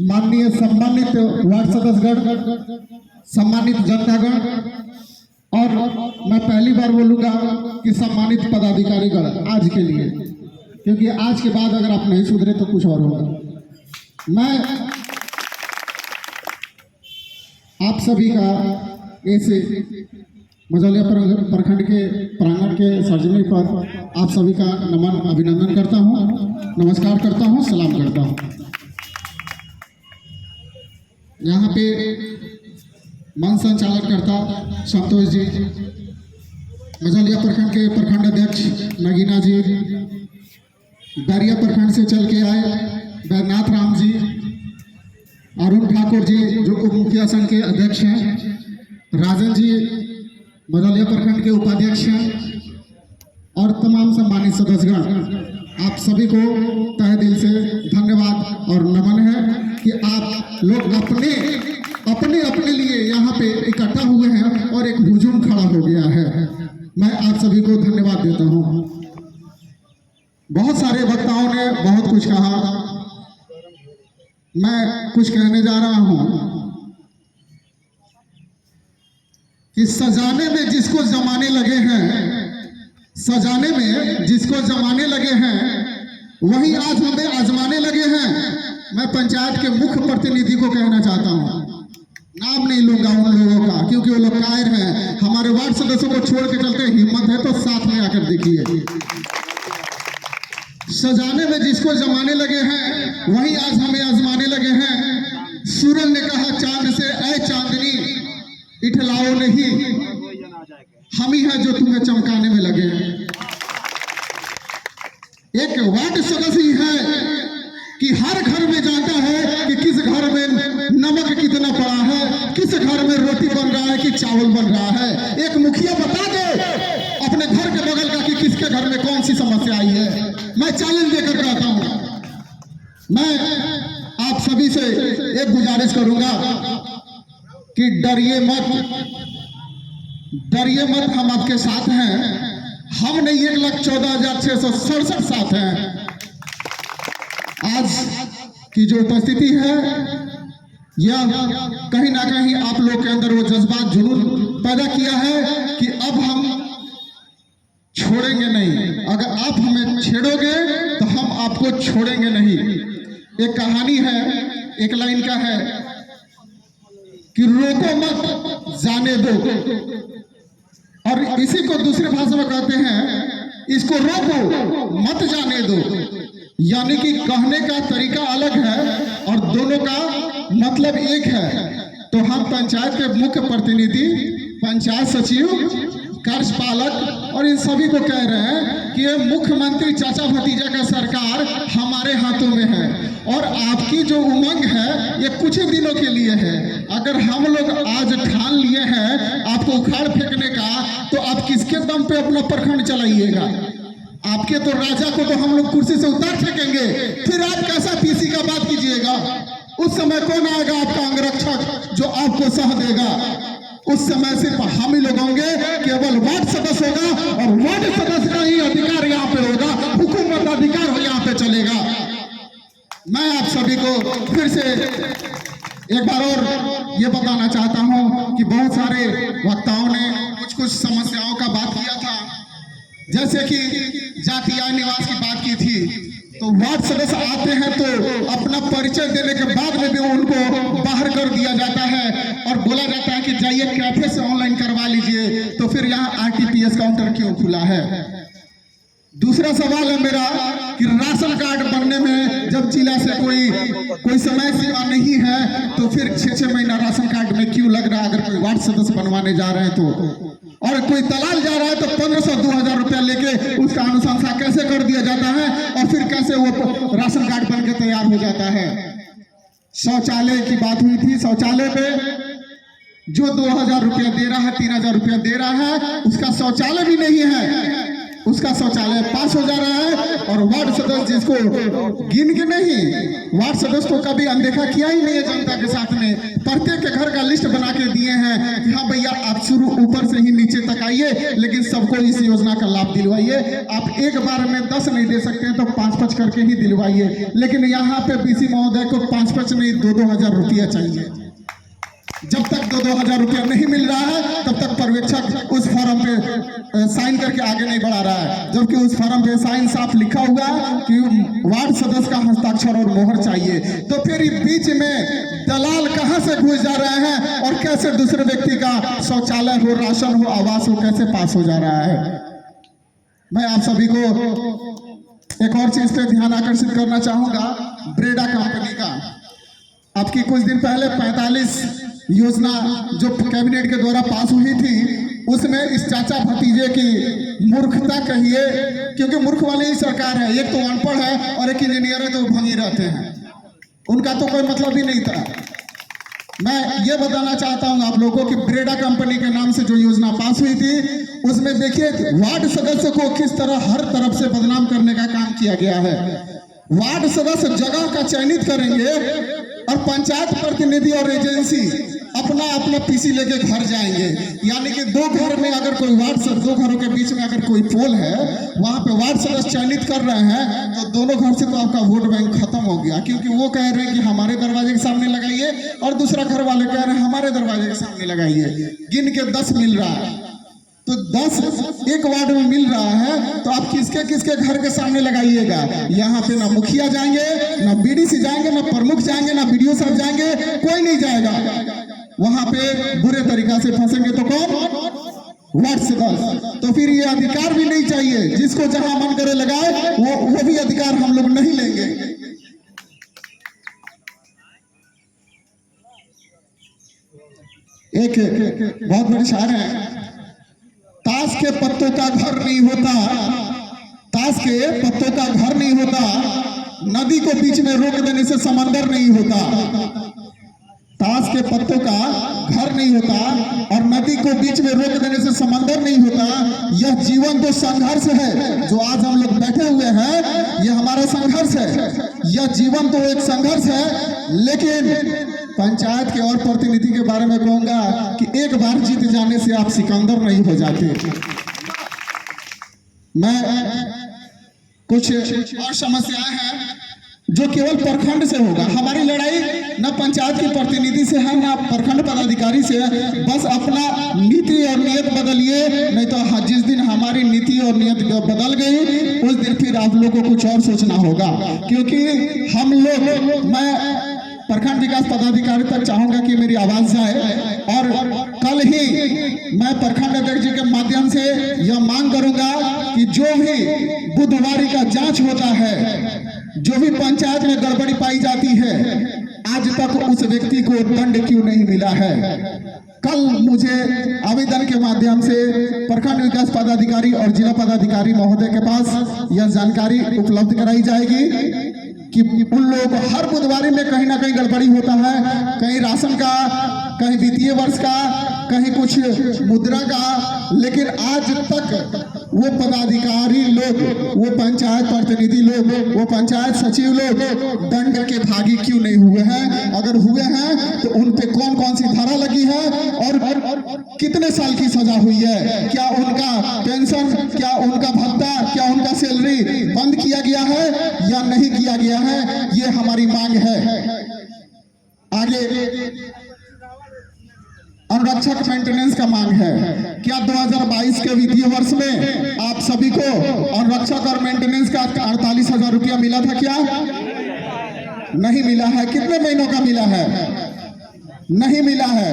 माननीय सम्मानित वार्ड सदस्यगण, सम्मानित जनतागण, और मैं पहली बार बोलूंगा कि सम्मानित पदाधिकारीगण आज के लिए, क्योंकि आज के बाद अगर आप नहीं सुधरे तो कुछ और होगा। मैं आप सभी का ऐसे मझौलिया प्रखंड के प्रांगण के सार्वजनिक पर आप सभी का नमन अभिनंदन करता हूं, नमस्कार करता हूं, सलाम करता हूं। यहाँ पे मंच संचालन करता संतोष जी, मझौलिया प्रखंड के प्रखंड अध्यक्ष नगीना जी, बैरिया प्रखंड से चल के आए बैद्यनाथ राम जी, अरुण ठाकुर जी जो उप मुखिया संघ के अध्यक्ष हैं, राजन जी मझौलिया प्रखंड के उपाध्यक्ष हैं, और तमाम सम्मानित सदस्यगण, आप सभी को तहे दिल से धन्यवाद और नमन है कि आप लोग अपने अपने अपने लिए यहाँ पे इकट्ठा हुए हैं और एक हुजूम खड़ा हो गया है। मैं आप सभी को धन्यवाद देता हूँ। बहुत सारे वक्ताओं ने बहुत कुछ कहा, मैं कुछ कहने जा रहा हूँ कि सजाने में जिसको जमाने लगे हैं, सजाने में जिसको जमाने लगे हैं वही आज हमें आजमाने लगे हैं। मैं पंचायत के मुख्य प्रतिनिधि को कहना चाहता हूँ, नाम नहीं लूंगा उन लोगों का क्योंकि वो लोग कायर हैं। हमारे वार्ड सदस्यों को छोड़ के चलते हिम्मत है तो साथ में आकर देखिए। सजाने में जिसको जमाने लगे हैं वही आज हमें आजमाने लगे हैं। सूरज ने कहा चांद से, ऐ चांदनी इठलाओ नहीं, हम ही हैं जो तुम्हें चमकाने में लगे हैं। एक वार्ड सदस्य है कि हर घर में जानता है कि किस घर में नमक कितना पड़ा है, किस घर में रोटी बन रहा है कि चावल बन रहा है। एक मुखिया बता दे अपने घर के बगल का कि किसके घर में कौन सी समस्या आई है। मैं चैलेंज देकर कहता हूं, मैं आप सभी से एक गुजारिश करूंगा कि डरिए मत, डरिए मत, हम आपके साथ हैं। हम नहीं 1,14,667 साथ हैं। आज की जो उपस्थिति है यह कहीं ना कहीं आप लोग के अंदर वो जज्बात जुनून पैदा किया है कि अब हम छोड़ेंगे नहीं। अगर आप हमें छेड़ोगे तो हम आपको छोड़ेंगे नहीं। एक कहानी है, एक लाइन का है कि रोको मत जाने दो, और इसी को दूसरी भाषा में कहते हैं इसको रोको मत जाने दो। यानी कि कहने का तरीका अलग है और दोनों का मतलब एक है। तो हम पंचायत के मुख्य प्रतिनिधि, पंचायत सचिव, कार्यपालक और इन सभी को कह रहे हैं कि ये मुख्यमंत्री चाचा भतीजा का सरकार हमारे हाथों में है और आपकी जो उमंग है ये कुछ ही दिनों के लिए है। अगर हम लोग आज ठान लिए हैं आपको उखाड़ फेंकने का, तो आप किसके दम पे अपना प्रखंड चलाइएगा? आपके तो राजा को तो हम लोग कुर्सी से उतार फेंकेंगे, फिर आप कैसा पीसी का बात कीजिएगा? उस समय कौन आएगा आपका अंगरक्षक जो आपको सह देगा? उस समय सिर्फ हम ही लोग होंगे, केवल वार्ड सदस्य होगा और वार्ड सदस्य का ही अधिकार यहाँ पे होगा, हुकूमत अधिकार यहाँ पे चलेगा। मैं आप सभी को फिर से एक बार और ये बताना चाहता हूँ कि बहुत सारे वक्ताओं ने कुछ समस्याओं का बात किया था, जैसे कि जातीय निवास की बात की थी। तो वार्ड सदस्य आते हैं तो अपना परिचय देने के बाद में भी उनको बाहर कर दिया जाता है और बोला जाता है कि जाइए कैफे से ऑनलाइन करवा लीजिए। तो फिर यहाँ आरटीपीएस काउंटर क्यों खुला है? दूसरा सवाल है मेरा कि राशन कार्ड बनने में जब जिला से कोई समय सीमा नहीं है तो फिर 6-6 महीना राशन कार्ड में क्यों लग रहा है? अगर कोई वार्ड सदस्य बनवाने जा रहे हैं तो, और कोई दलाल जा रहा है तो 1500-2000 रुपया लेके उसका अनुशंसा कैसे कर दिया जाता है और फिर कैसे वो राशन कार्ड बन के तैयार हो जाता है। शौचालय की बात हुई थी, शौचालय पे जो 2000 रुपया दे रहा है, 3000 रुपया दे रहा है, उसका शौचालय भी नहीं है। उसका शौचालय पास हो जा रहा है, और वार्ड सदस्य जिसको गिन के नहीं, वार्ड सदस्य को कभी अनदेखा किया ही नहीं है जनता के साथ में। प्रत्येक के घर का लिस्ट बना के दिए हैं कि हाँ भैया आप शुरू ऊपर से ही नीचे तक आइए, लेकिन सबको इस योजना का लाभ दिलवाइए। आप एक बार में 10 नहीं दे सकते हैं तो 5-5 करके ही दिलवाइए। लेकिन यहाँ पे बीसी महोदय को 5-5 नहीं 2-2 हजार रुपया चाहिए। जब तक 2-2 हजार रुपया नहीं मिल रहा है तब तक पर्यवेक्षक उस फॉर्म पे साइन करके आगे नहीं बढ़ा रहा है, जबकि उस फॉर्म पे साइन साफ लिखा हुआ कि वार्ड सदस्य का हस्ताक्षर और मोहर चाहिए। तो फिर बीच में दलाल कहां से घुस जा रहे हैं और कैसे दूसरे व्यक्ति का शौचालय हो, राशन हो, आवास हो, कैसे पास हो जा रहा है। मैं आप सभी को एक और चीज पे ध्यान आकर्षित करना चाहूंगा, ब्रेडा कंपनी का। आपकी कुछ दिन पहले 45 योजना जो कैबिनेट के द्वारा पास हुई थी, उसमें इस चाचा भतीजे की मूर्खता कहिए, क्योंकि मूर्ख वाली ही सरकार है। एक तो अनपढ़ है और एक इंजीनियर है, तो भंगी रहते हैं, उनका तो कोई मतलब ही नहीं था। मैं ये बताना चाहता हूं आप लोगों को कि ब्रेडा कंपनी के नाम से जो योजना पास हुई थी, उसमें देखिए वार्ड सदस्य को किस तरह हर तरफ से बदनाम करने का काम किया गया है। वार्ड सदस्य जगह का चयनित करेंगे और पंचायत प्रतिनिधि और एजेंसी अपना अपना पीसी लेके घर जाएंगे। यानी कि 2 घर में अगर कोई वार्ड सदस्य, 2 घरों के बीच में अगर कोई पोल है, वहां पे वार्ड सदस्य चयनित कर रहे हैं, तो दोनों घर से तो आपका वोट बैंक खत्म हो गया, क्योंकि वो कह रहे हैं कि हमारे दरवाजे के सामने लगाइए और दूसरा घर वाले कह रहे हैं हमारे दरवाजे के सामने लगाइए। गिन के 10 मिल रहा है, तो 10 एक वार्ड में मिल रहा है, तो आप किसके किसके घर के सामने लगाइएगा। यहाँ पे ना मुखिया जाएंगे, ना बीडीसी जाएंगे, ना प्रमुख जाएंगे, ना बीडीओ साहब जाएंगे, कोई नहीं जाएगा। वहां पे बुरे तरीका से फंसेंगे तो कौन? वार्ड सदस्य। तो फिर ये अधिकार भी नहीं चाहिए, जिसको जहां मन करे लगाए, वो भी अधिकार हम लोग नहीं लेंगे। एक बहुत बड़ी शायर है, ताश के पत्तों का घर नहीं होता, ताश के पत्तों का घर नहीं होता, नदी को बीच में रोक देने से समंदर नहीं होता। ताश के पत्तों का घर नहीं होता और नदी को बीच में रोक देने से समंदर नहीं होता। यह जीवन तो संघर्ष है, जो आज हम लोग बैठे हुए हैं, यह हमारा संघर्ष है। यह जीवन तो एक संघर्ष है। लेकिन पंचायत के और प्रतिनिधि के बारे में कहूंगा कि एक बार जीत जाने से आप सिकंदर नहीं हो जाते। मैं कुछ और समस्याएं हैं जो केवल प्रखंड से होगा। हमारी लड़ाई न पंचायत के प्रतिनिधि से है, न प्रखंड पदाधिकारी से है। बस अपना नीति और नियत बदलिए, नहीं तो जिस दिन हमारी नीति और नियत बदल गई, उस दिन फिर आप लोगों को कुछ और सोचना होगा। क्योंकि हम लोग, मैं प्रखंड विकास पदाधिकारी तक चाहूंगा कि मेरी आवाज जाए, और कल ही मैं प्रखंड अध्यक्ष जी के माध्यम से यह मांग करूंगा कि जो भी बुधवारी का जांच होता है, जो भी पंचायत में गड़बड़ी पाई जाती है, आज तक उस व्यक्ति को दंड क्यों नहीं मिला है। कल मुझे आवेदन के माध्यम से प्रखंड विकास पदाधिकारी और जिला पदाधिकारी महोदय के पास यह जानकारी उपलब्ध कराई जाएगी कि उन लोगों को हर बुधवारी में कहीं ना कहीं गड़बड़ी होता है, कहीं राशन का, कहीं वित्तीय वर्ष का, कहीं कुछ मुद्रा का। लेकिन आज तक वो पदाधिकारी लोग, वो पंचायत प्रतिनिधि लोग, वो पंचायत सचिव लोग दंड के भागी क्यों नहीं हुए हैं? अगर हुए हैं तो उन पे कौन कौन सी धारा लगी है और कितने साल की सजा हुई है? क्या उनका पेंशन, क्या उनका भत्ता, क्या उनका सैलरी बंद किया गया है या नहीं किया गया है? ये हमारी मांग है। आगे अनुरक्षक मेंटेनेंस का मांग है। क्या 2022 के वित्तीय वर्ष में आप सभी को अनुरक्षक और मेंटेनेंस का 48,000 रुपया मिला था? क्या नहीं मिला है? कितने महीनों का मिला है? नहीं मिला है।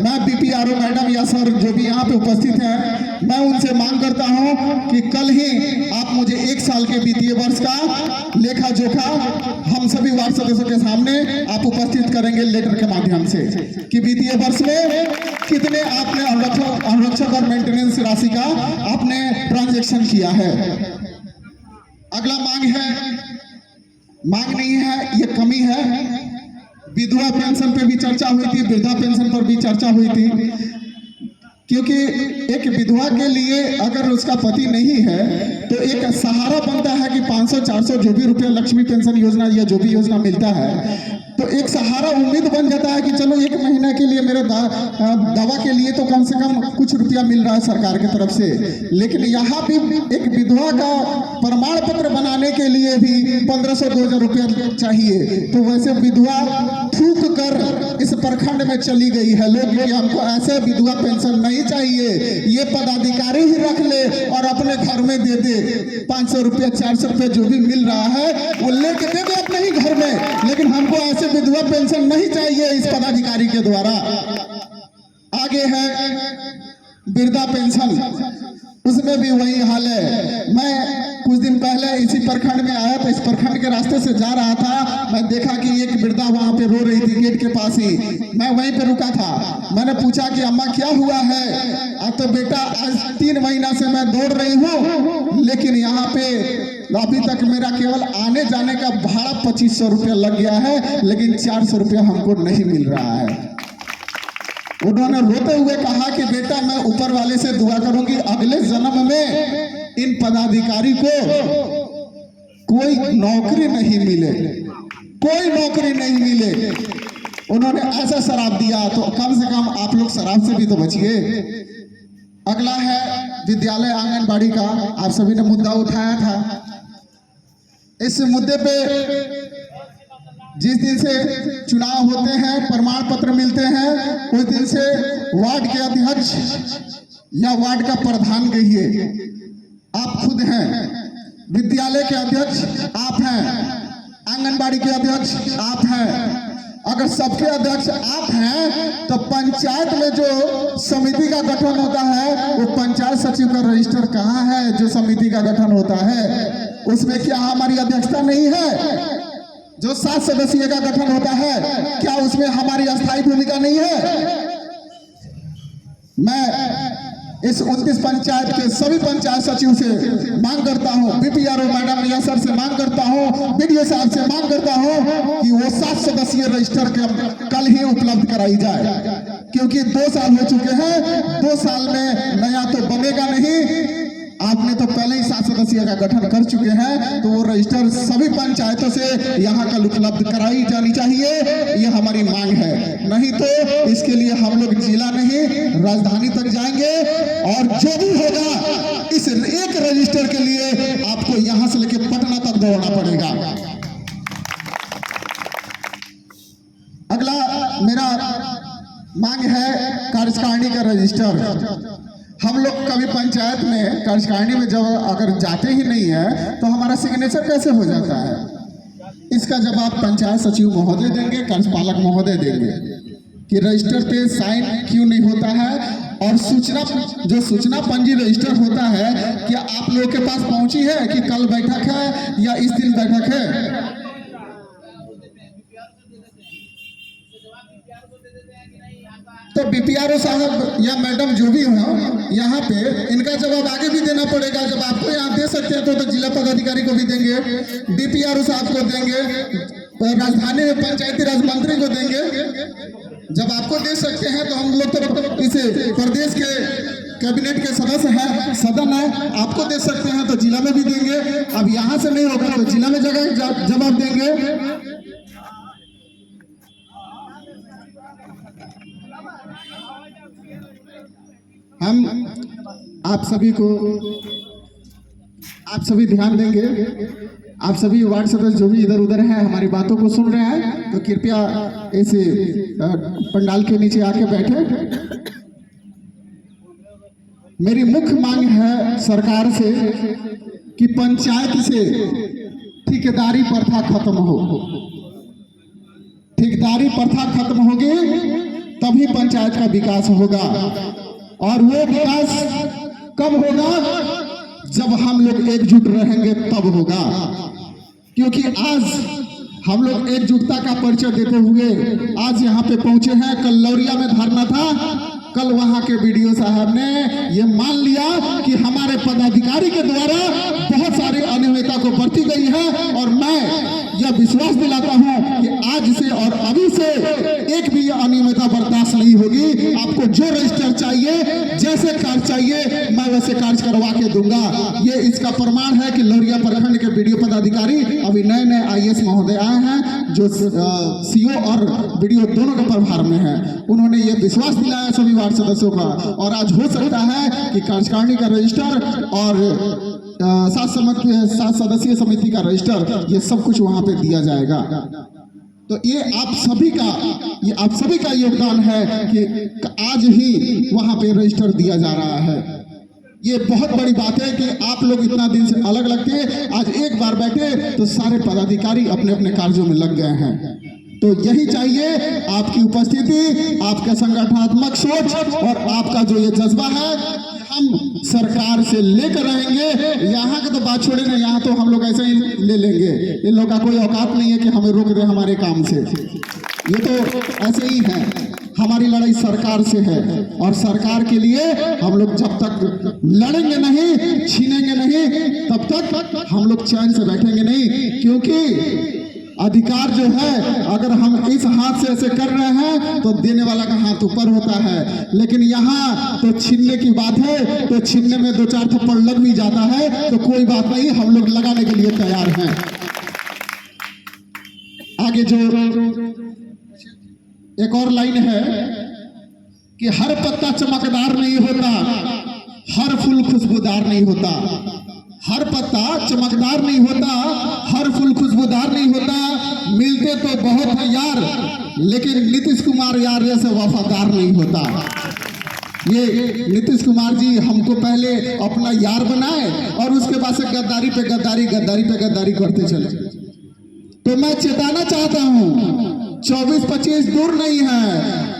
मैं बीपीआरओ मैडम या सर जो भी यहाँ पे उपस्थित हैं, मैं उनसे मांग करता हूँ कि कल ही आप मुझे 1 साल के वित्तीय वर्ष का लेखा जोखा हम सभी वार्ड सदस्यों के सामने आप उपस्थित करेंगे लेटर के माध्यम से कि वित्तीय वर्ष में कितने आपने अनुरक्षक और मेंटेनेंस राशि का आपने ट्रांजैक्शन किया है। अगला मांग है, मांग नहीं है, ये कमी है। विधवा पेंशन पे भी चर्चा हुई थी, वृद्धा पेंशन पर भी चर्चा हुई थी क्योंकि एक विधवा के लिए अगर उसका पति नहीं है तो एक सहारा बनता है कि 500-400 जो भी रुपया लक्ष्मी पेंशन योजना या जो भी योजना मिलता है, तो एक सहारा उम्मीद बन जाता है कि चलो एक महीना के लिए मेरे दवा के लिए तो कम से कम कुछ रुपया मिल रहा है सरकार की तरफ से। लेकिन यहाँ भी एक विधवा का प्रमाण पत्र बनाने के लिए भी 1500-2000 रुपया चाहिए। तो वैसे विधवा थूक कर इस प्रखंड में चली गई है लोग कि हमको ऐसे विधवा पेंशन नहीं चाहिए, ये पदाधिकारी ही रख ले और अपने घर में दे दे। 500 रुपया 400 रुपया जो भी मिल रहा है वो लेके दे दे अपने ही घर में, लेकिन हमको ऐसे विधवा पेंशन नहीं चाहिए इस पदाधिकारी के द्वारा। आगे है वृद्धा पेंशन, उसमें भी वही हाल है। मैं कुछ दिन पहले इसी प्रखंड में आया तो इस प्रखंड के रास्ते से जा रहा था, मैं देखा कि एक वृद्धा वहां पे रो रही थी गेट के पास ही। मैं वहीं पे रुका था, मैंने पूछा कि अम्मा क्या हुआ है? तो बेटा आज 3 महीना से मैं दौड़ रही हूँ, लेकिन यहाँ पे अभी तक मेरा केवल आने जाने का भाड़ा 2500 रुपया लग गया है, लेकिन 400 रुपया हमको नहीं मिल रहा है। उन्होंने रोते हुए कहा कि बेटा मैं ऊपर वाले से दुआ करूंगी अगले जन्म में इन पदाधिकारी को कोई नौकरी नहीं मिले, कोई नौकरी नहीं मिले। उन्होंने ऐसा शराब दिया, तो कम से कम आप लोग शराब से भी तो बचिए। अगला है विद्यालय आंगनबाड़ी का, आप सभी ने मुद्दा उठाया था। इस मुद्दे पे जिस दिन से चुनाव होते हैं, प्रमाण पत्र मिलते हैं, उस दिन से वार्ड के अध्यक्ष या वार्ड का प्रधान कहिए, आप खुद हैं, विद्यालय के अध्यक्ष आप हैं, आंगनबाड़ी के अध्यक्ष आप हैं। अगर सबके अध्यक्ष आप हैं तो पंचायत में जो समिति का गठन होता है वो पंचायत सचिव का रजिस्टर कहाँ है? जो समिति का गठन होता है उसमें क्या हमारी अध्यक्षता नहीं है? जो 7 सदस्यीय का गठन होता है क्या उसमें हमारी अस्थायी भूमिका नहीं है? मैं इस 29 पंचायत के सभी पंचायत सचिव से मांग करता हूं, बीपीआरओ मैडम या सर से मांग करता हूं, बीडीओ साहब से मांग करता हूं कि वो 7 सदस्यीय रजिस्टर कल ही उपलब्ध कराई जाए, क्योंकि 2 साल हो चुके हैं, 2 साल में नया तो बनेगा नहीं। आपने तो पहले ही 7 सदस्यीय का गठन कर चुके हैं, तो वो रजिस्टर सभी पंचायतों से यहाँ कल उपलब्ध कराई जानी चाहिए, ये हमारी मांग है। नहीं तो इसके लिए हम लोग जिला नहीं राजधानी तक जाएंगे और जो भी होगा इस एक रजिस्टर के लिए आपको यहाँ से लेकर पटना तक दौड़ना पड़ेगा। अगला मेरा मांग है कार्यकारिणी का रजिस्टर। हम लोग कभी पंचायत में कार्यकारिणी में जब अगर जाते ही नहीं है तो हमारा सिग्नेचर कैसे हो जाता है? इसका जवाब पंचायत सचिव महोदय देंगे, कार्यपालक महोदय देंगे कि रजिस्टर पे साइन क्यों नहीं होता है। और सूचना पंजी रजिस्टर होता है, क्या आप लोगों के पास पहुंची है कि कल बैठक है या इस दिन बैठक है? तो बीपीआरओ साहब या मैडम जो भी हो यहाँ पे, इनका जवाब आगे भी देना पड़ेगा। जब आपको यहाँ दे सकते हैं तो जिला पदाधिकारी को भी देंगे, बीपीआरओ साहब को देंगे, राजधानी में पंचायती राज मंत्री को देंगे। जब आपको दे सकते हैं तो हम लोग तो इस प्रदेश के कैबिनेट के सदस्य हैं, सदन है, आपको दे सकते हैं तो जिला में भी देंगे। अब यहाँ से नहीं होगा तो जिला में जवाब देंगे। हम आप सभी ध्यान देंगे, आप सभी वार्ड सदस्य जो भी इधर उधर हैं हमारी बातों को सुन रहे हैं तो कृपया इस पंडाल के नीचे आके बैठे। मेरी मुख्य मांग है सरकार से कि पंचायत से ठेकेदारी प्रथा खत्म हो। ठेकेदारी प्रथा खत्म होगी तभी पंचायत का विकास होगा, और वो विकास कब होगा? जब हम लोग एकजुट रहेंगे तब होगा। क्योंकि आज हम लोग एकजुटता का परिचय देते हुए आज यहाँ पे पहुंचे हैं। कल लौरिया में धरना था, कल वहां के बीडीओ साहब ने ये मान लिया कि हमारे पदाधिकारी के द्वारा बहुत सारी अनियमितता को बरती गई है, और मैं यह विश्वास दिलाता हूं कि आज से और अभी से एक भी अनियमितता निर्दयता बर्दाश्त नहीं होगी। आपको जो रजिस्टर चाहिए, जैसे कार्य चाहिए, मैं वैसे कार्य करवा के दूंगा। ये इसका प्रमाण है कि लौरिया प्रखंड के बीडीओ पदाधिकारी अभी नए नए आईएएस महोदय आए हैं, जो सीओ और बीडीओ दोनों के प्रभार में है। उन्होंने ये विश्वास दिलाया सभी वार्ड सदस्यों का, और आज हो सकता है कि कार्यकारिणी का रजिस्टर और 7 सदस्यीय समिति का रजिस्टर, ये सब कुछ वहां पे दिया जाएगा। तो ये आप सभी का योगदान है कि आज ही वहां पे रजिस्टर दिया जा रहा है। ये बहुत बड़ी बात है कि आप लोग इतना दिन से अलग अलग थे, आज एक बार बैठे तो सारे पदाधिकारी अपने अपने कार्यों में लग गए हैं। तो यही चाहिए, आपकी उपस्थिति, आपका संगठनात्मक सोच और आपका जो ये जज्बा है। हम सरकार से लेकर रहेंगे। यहाँ का तो बात छोड़े ना, यहाँ तो हम लोग ऐसे ही ले लेंगे। इन लोगों का कोई औकात नहीं है कि हमें रोक दे हमारे काम से। ये तो ऐसे ही है। हमारी लड़ाई सरकार से है, और सरकार के लिए हम लोग जब तक लड़ेंगे नहीं, छीनेंगे नहीं, तब तक हम लोग चैन से बैठेंगे नहीं। क्योंकि अधिकार जो है, अगर हम इस हाथ से ऐसे कर रहे हैं तो देने वाला का हाथ ऊपर होता है, लेकिन यहाँ तो छीनने की बात है, तो छीनने में 2-4 थप्पड़ लग भी जाता है, तो कोई बात नहीं, हम लोग लगाने के लिए तैयार हैं। आगे जो एक और लाइन है कि हर पत्ता चमकदार नहीं होता, हर फूल खुशबूदार नहीं होता। हर पत्ता चमकदार नहीं होता, हर फूल खुशबूदार नहीं होता। मिलते तो बहुत है यार, लेकिन नीतीश कुमार यार जैसे वफादार नहीं होता। ये नीतीश कुमार जी हमको पहले अपना यार बनाए और उसके बाद से गद्दारी पे गद्दारी करते चले। तो मैं चेताना चाहता हूँ, 24-25 दूर नहीं है,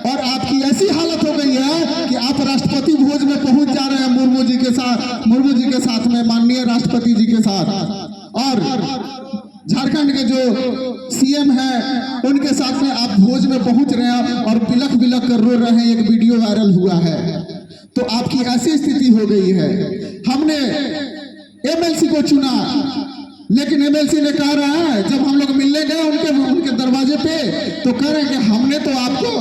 और आपकी ऐसी हालत हो गई है कि आप राष्ट्रपति भोज में पहुंच जा रहे हैं मुर्मू जी के साथ में, माननीय राष्ट्रपति जी के साथ, और झारखंड के जो सीएम हैं उनके साथ में आप भोज में पहुंच रहे हैं और बिलख बिलख कर रो रहे हैं। एक वीडियो वायरल हुआ है। तो आपकी ऐसी स्थिति हो गई है। हमने एमएलसी को चुना, लेकिन एमएलसी ने कहा रहा है, जब हम लोग मिलने गए उनके दरवाजे पे, तो कह रहे हैं कि हमने तो आपको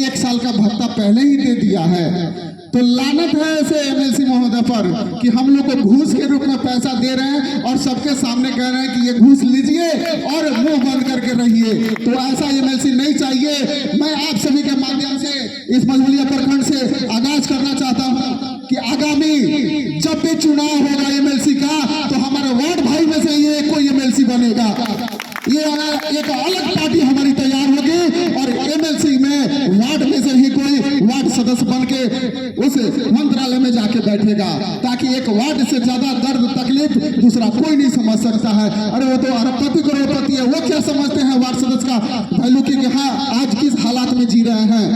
1 साल का भत्ता पहले ही दे दिया है। तो लानत है ऐसे एमएलसी महोदय पर कि हम लोग को घूस के रूप में पैसा दे रहे हैं और सबके सामने कह रहे हैं कि ये घूस लीजिए और मुंह बंद करके रहिए। तो ऐसा एमएलसी नहीं चाहिए। मैं आप सभी के माध्यम से इस मझौलिया प्रखंड से आगाज करना चाहता हूँ कि आगामी जब भी चुनाव होगा एमएलसी का, तो हमारे वार्ड भाई में से ये कोई एमएलसी बनेगा। ये एक अलग पार्टी हमारी तैयार होगी और एमएलसी में वार्ड में से ही कोई वार्ड सदस्य बन के उस मंत्रालय में जाके बैठेगा, ताकि एक वार्ड से ज्यादा दर्द तकलीफ दूसरा कोई नहीं समझ सकता है। अरे वो तो अरबपति करोड़पति है, वो क्या समझते हैं वार्ड सदस्य का वैल्यू की, हाँ आज किस हालात में जी रहे हैं।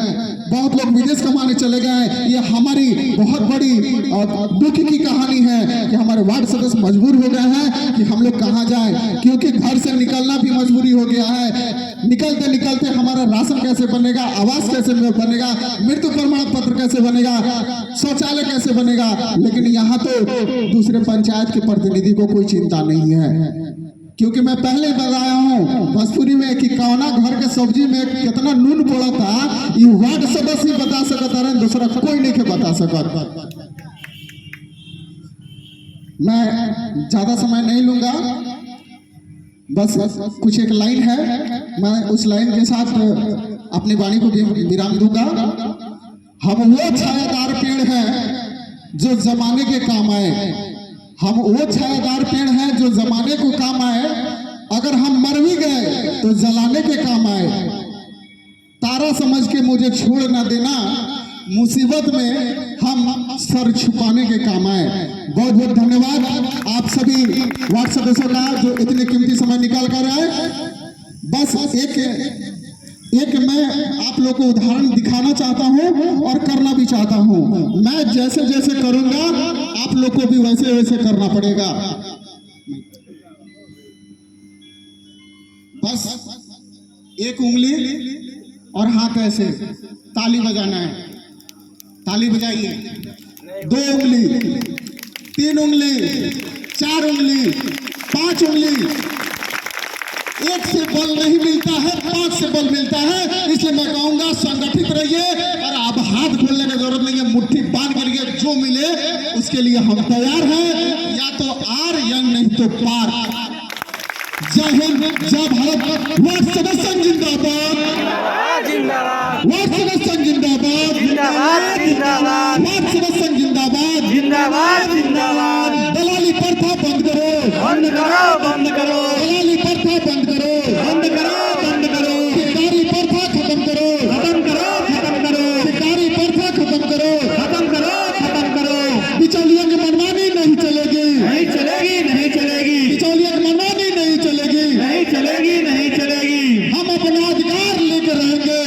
बहुत लोग विदेश कमाने चले गए। ये हमारी बहुत बड़ी दुख की कहानी है कि हमारे वार्ड सदस्य मजबूर हो गए हैं कि हम लोग कहाँ जाएं, क्योंकि घर से निकलना भी मजबूरी हो गया है। निकलते निकलते हमारा राशन कैसे बनेगा, आवास कैसे बनेगा, मृत्यु प्रमाण पत्र कैसे बनेगा, शौचालय कैसे बनेगा। लेकिन यहाँ तो दूसरे पंचायत के प्रतिनिधि को कोई चिंता नहीं है, क्योंकि मैं पहले बताया हूँ भोजपुरी में कि कौना घर के सब्जी में कितना नून पड़ा था, ये वार्ड सदस्य ही बता सकता है, दूसरा कोई नहीं के बता सकता। मैं ज्यादा समय नहीं लूंगा, बस कुछ एक लाइन है, मैं उस लाइन के साथ अपनी वाणी को विराम दूंगा। हम वो छायादार पेड़ हैं जो जमाने के काम आए, हम वो छायादार पेड़ हैं जो जमाने को काम आए। अगर हम मर भी गए तो जलाने के काम आए। तारा समझ के मुझे छोड़ ना देना, मुसीबत में हम सर छुपाने के काम आए। बहुत बहुत धन्यवाद आप सभी वार्ड सदस्यों का जो इतने कीमती समय निकाल कर आए। बस एक मैं आप लोगों को उदाहरण दिखाना चाहता हूं और करना भी चाहता हूं। मैं जैसे जैसे करूंगा आप लोग को भी वैसे वैसे करना पड़ेगा। बस एक उंगली और हाथ ऐसे ताली बजाना है, ताली बजाइए। 2 उंगली, 3 उंगली, 4 उंगली, 5 उंगली, एक से बल नहीं मिलता है, 5 से बल मिलता है। इसलिए मैं कहूंगा संगठित रहिए और अब हाथ खोलने की जरूरत नहीं है, मुट्ठी बांध करके जो मिले उसके लिए हम तैयार हैं, या तो आर या नहीं तो पार। जय हिंद, जय भारत। वार्ड सदस्य संघ जिंदाबाद, वार्ड सदस्य संघ जिंदाबाद, वार्ड सदस्य संघ जिंदाबाद, दलाली प्रथा बंद करो, दलाली प्रथा बंद करो, सरकारी प्रथा खत्म करो, सरकारी प्रथा खत्म करो, बिचौलियों की मनमानी नहीं चलेगी, बिचौलियों की मनमानी नहीं चलेगी। हम अपना अधिकार लेकर रहेंगे,